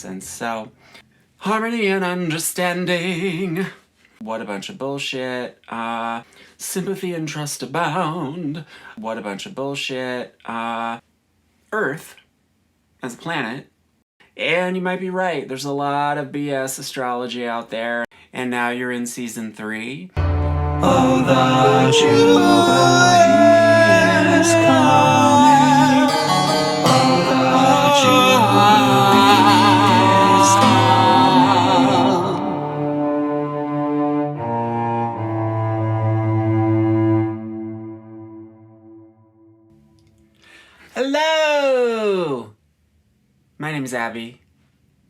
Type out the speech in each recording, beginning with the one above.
nonsense. So, harmony and understanding. What a bunch of bullshit. Sympathy and trust abound. What a bunch of bullshit. Earth as a planet. And you might be right. There's a lot of BS astrology out there. And now you're in season 3. Oh, the Jubilee is coming. Oh, the Jubilee is coming. Hello! My name is Abbey.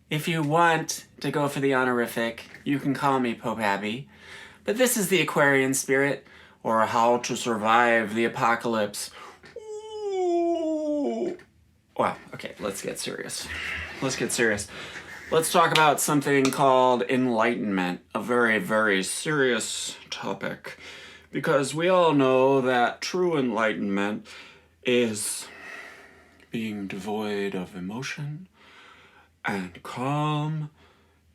If you want to go for the honorific, you can call me Pope Abbey. But this is the Aquarian spirit, or how to survive the apocalypse. Ooh. Well, okay, let's get serious. Let's talk about something called enlightenment, a very, very serious topic. Because we all know that true enlightenment is being devoid of emotion and calm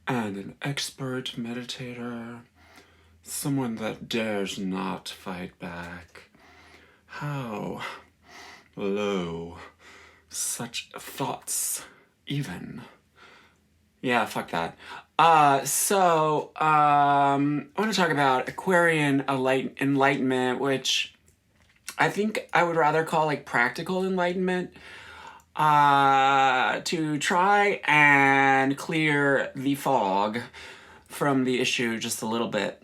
and an expert meditator. Someone that dares not fight back. How low such thoughts even. Yeah, fuck that. I want to talk about Aquarian enlightenment, which I think I would rather call like practical enlightenment, to try and clear the fog from the issue just a little bit.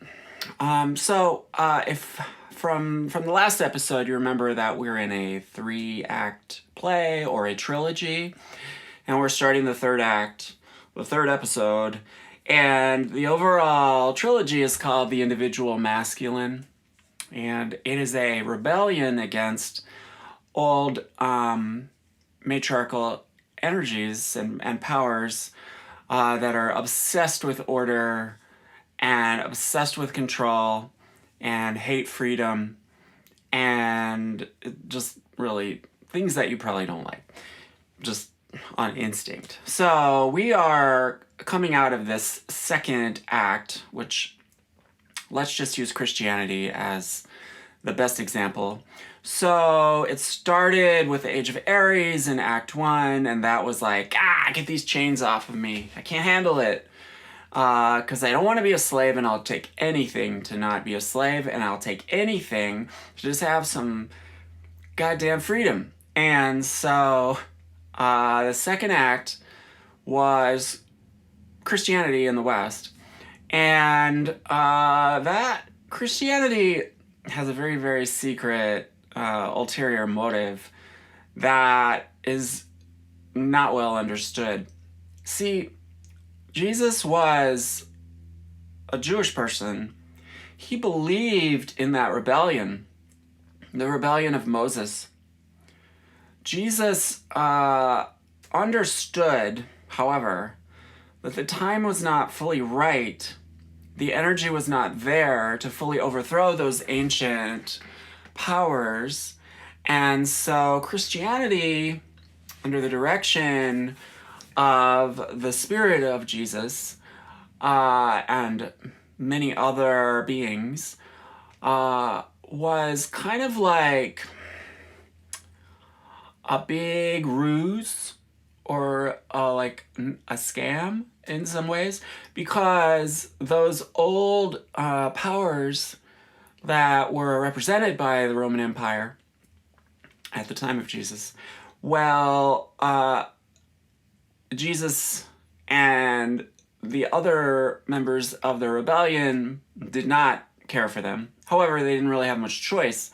If from the last episode, you remember that we're in a 3-act play or a trilogy, and we're starting the third act, the third episode, and the overall trilogy is called The Individual Masculine, and it is a rebellion against old matriarchal energies and powers that are obsessed with order and obsessed with control and hate freedom and just really things that you probably don't like, just on instinct. So we are coming out of this second act, which let's just use Christianity as the best example. So it started with the Age of Aries in Act 1, and that was like, get these chains off of me. I can't handle it. Because I don't want to be a slave, and I'll take anything to not be a slave, and I'll take anything to just have some goddamn freedom. And so the second act was Christianity in the West. And that Christianity has a very, very secret ulterior motive that is not well understood. See, Jesus was a Jewish person. He believed in that rebellion, the rebellion of Moses. Jesus understood, however, that the time was not fully right. The energy was not there to fully overthrow those ancient powers. And so Christianity, under the direction of the spirit of Jesus and many other beings, was kind of like a big ruse or like a scam in some ways, because those old powers that were represented by the Roman Empire at the time of Jesus, well, Jesus and the other members of the rebellion did not care for them. However, they didn't really have much choice.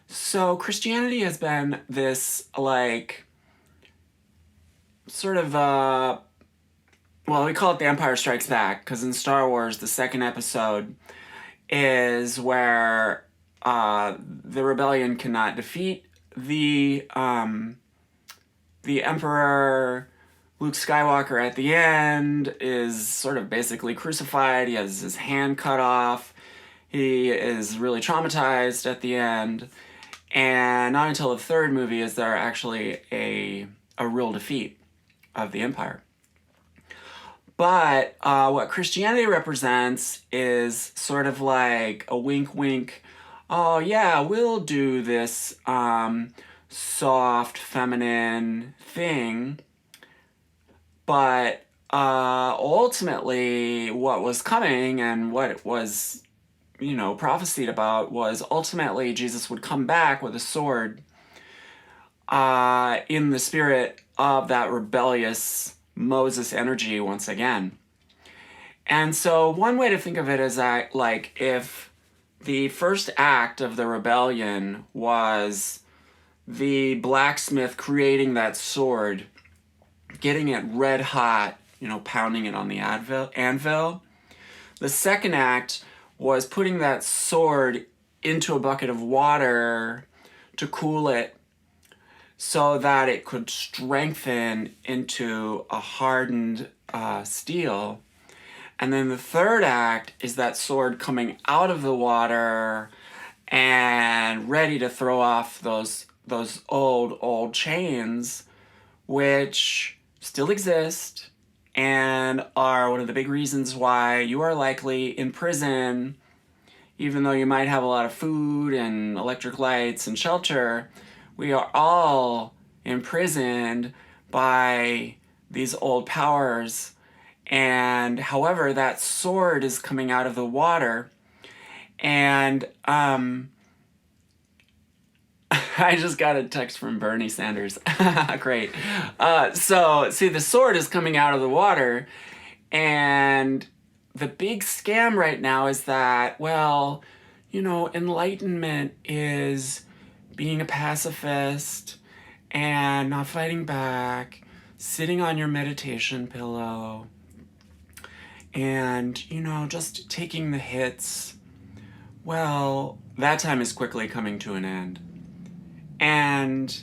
So Christianity has been this, like, sort of, well, we call it The Empire Strikes Back, because in Star Wars, the second episode is where the rebellion cannot defeat the Emperor. Luke Skywalker at the end is sort of basically crucified. He has his hand cut off. He is really traumatized at the end. And not until the third movie is there actually a real defeat of the Empire. But what Christianity represents is sort of like a wink wink, oh yeah, we'll do this soft, feminine thing. But ultimately, what was coming and what it was, prophesied about was ultimately Jesus would come back with a sword in the spirit of that rebellious Moses energy once again. And so one way to think of it is that, like, if the first act of the rebellion was the blacksmith creating that sword, getting it red hot, pounding it on the anvil. The second act was putting that sword into a bucket of water to cool it so that it could strengthen into a hardened steel. And then the third act is that sword coming out of the water and ready to throw off those old chains, which still exist and are one of the big reasons why you are likely in prison, even though you might have a lot of food and electric lights and shelter. We are all imprisoned by these old powers. And however, that sword is coming out of the water. And I just got a text from Bernie Sanders. Great. So, see, the sword is coming out of the water. And the big scam right now is that, well, enlightenment is being a pacifist and not fighting back, sitting on your meditation pillow, and, just taking the hits. Well, that time is quickly coming to an end. And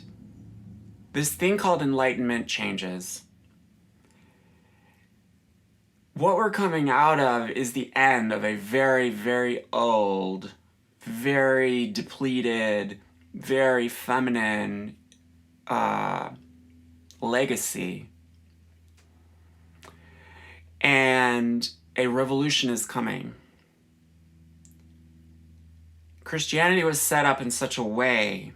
this thing called enlightenment changes. What we're coming out of is the end of a very, very old, very depleted, very feminine legacy. And a revolution is coming. Christianity was set up in such a way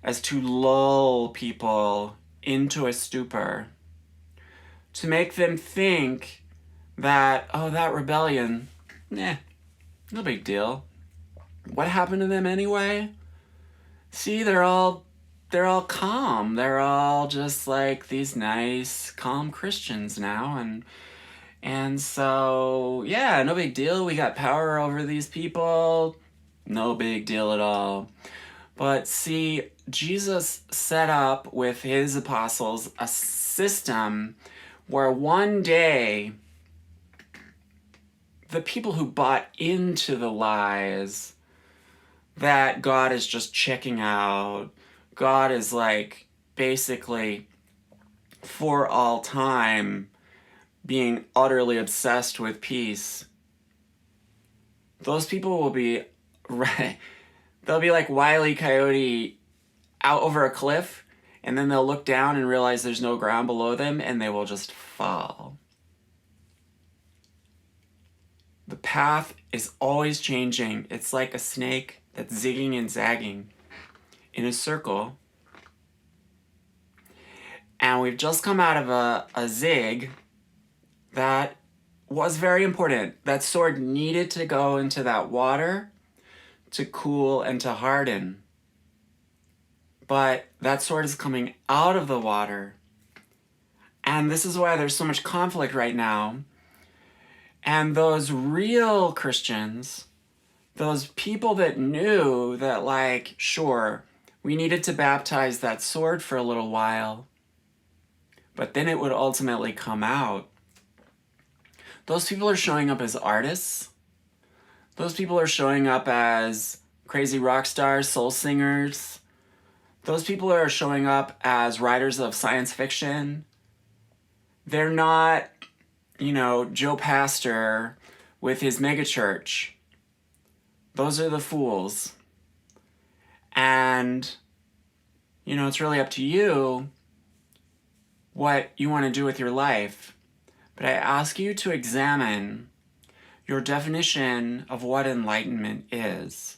as to lull people into a stupor, to make them think that, oh, that rebellion, no big deal. What happened to them anyway? See, they're all calm. They're all just like these nice, calm Christians now, and so, yeah, no big deal. We got power over these people. No big deal at all. But see, Jesus set up with his apostles a system where one day the people who bought into the lies that God is just checking out, God is like basically for all time being utterly obsessed with peace, those people will be right. They'll be like Wile E. Coyote out over a cliff, and then they'll look down and realize there's no ground below them, and they will just fall. The path is always changing. It's like a snake that's zigging and zagging in a circle. And we've just come out of a zig that was very important. That sword needed to go into that water to cool and to harden. But that sword is coming out of the water. And this is why there's so much conflict right now. And those real Christians, those people that knew that, like, sure, we needed to baptize that sword for a little while, but then it would ultimately come out. Those people are showing up as artists. Those people are showing up as crazy rock stars, soul singers. Those people are showing up as writers of science fiction. They're not, Joe Pastor with his megachurch. Those are the fools. And, it's really up to you what you want to do with your life. but I ask you to examine your definition of what enlightenment is.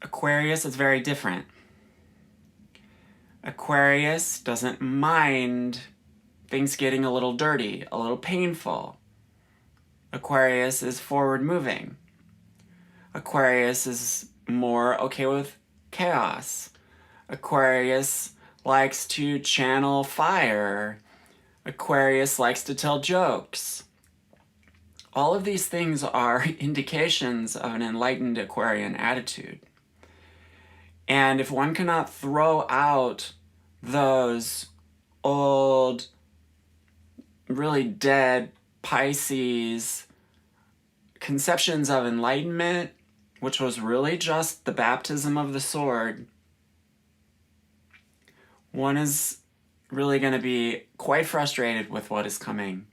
Aquarius is very different. Aquarius doesn't mind things getting a little dirty, a little painful. Aquarius is forward moving. Aquarius is more okay with chaos. Aquarius likes to channel fire. Aquarius likes to tell jokes. All of these things are indications of an enlightened Aquarian attitude. And if one cannot throw out those old, really dead Pisces conceptions of enlightenment, which was really just the baptism of the sword, one is really going to be quite frustrated with what is coming,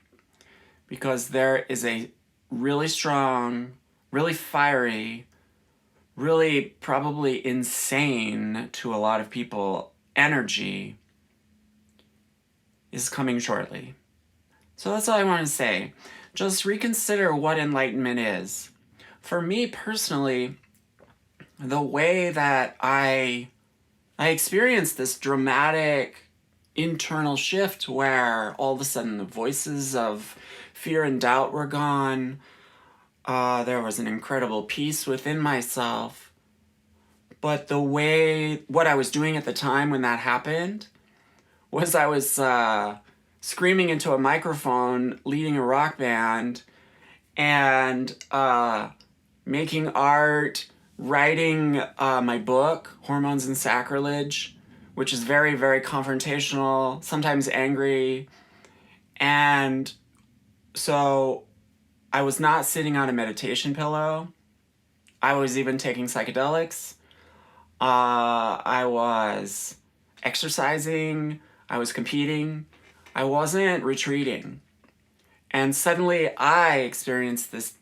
because there is a really strong, really fiery, really probably insane to a lot of people energy is coming shortly. So that's all I want to say. Just reconsider what enlightenment is. For me personally, the way that I experienced this dramatic internal shift where all of a sudden the voices of fear and doubt were gone. There was an incredible peace within myself. But what I was doing at the time when that happened was I was screaming into a microphone, leading a rock band, and making art, writing my book, Hormones and Sacrilege, which is very, very confrontational, sometimes angry. And so I was not sitting on a meditation pillow. I was even taking psychedelics. I was exercising. I was competing. I wasn't retreating. And suddenly I experienced this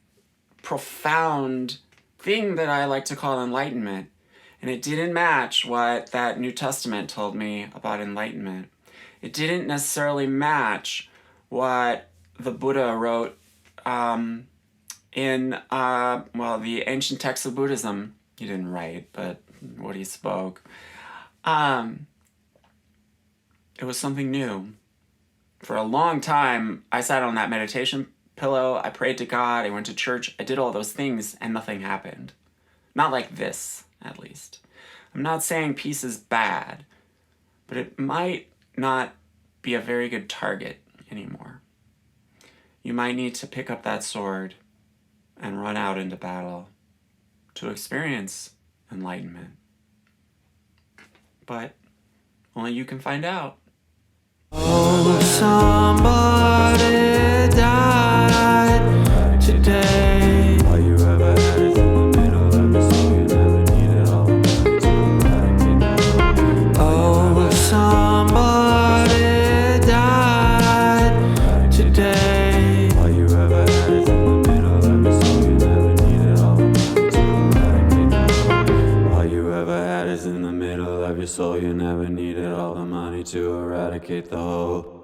profound thing that I like to call enlightenment. And it didn't match what that New Testament told me about enlightenment. It didn't necessarily match what the Buddha wrote in the ancient texts of Buddhism. He didn't write, but what he spoke. It was something new. For a long time, I sat on that meditation pillow, I prayed to God, I went to church, I did all those things, and nothing happened. Not like this, at least. I'm not saying peace is bad, but it might not be a very good target anymore. You might need to pick up that sword and run out into battle to experience enlightenment. But only you can find out. Oh, somebody died today. All you ever had is in the middle of the soul. You never needed all the money to eradicate the whole. Oh, somebody died today. All you ever had is in the middle of the soul. You never needed all the money to eradicate the whole. All you ever had is in the middle of your soul. You never needed all the money to eradicate the whole.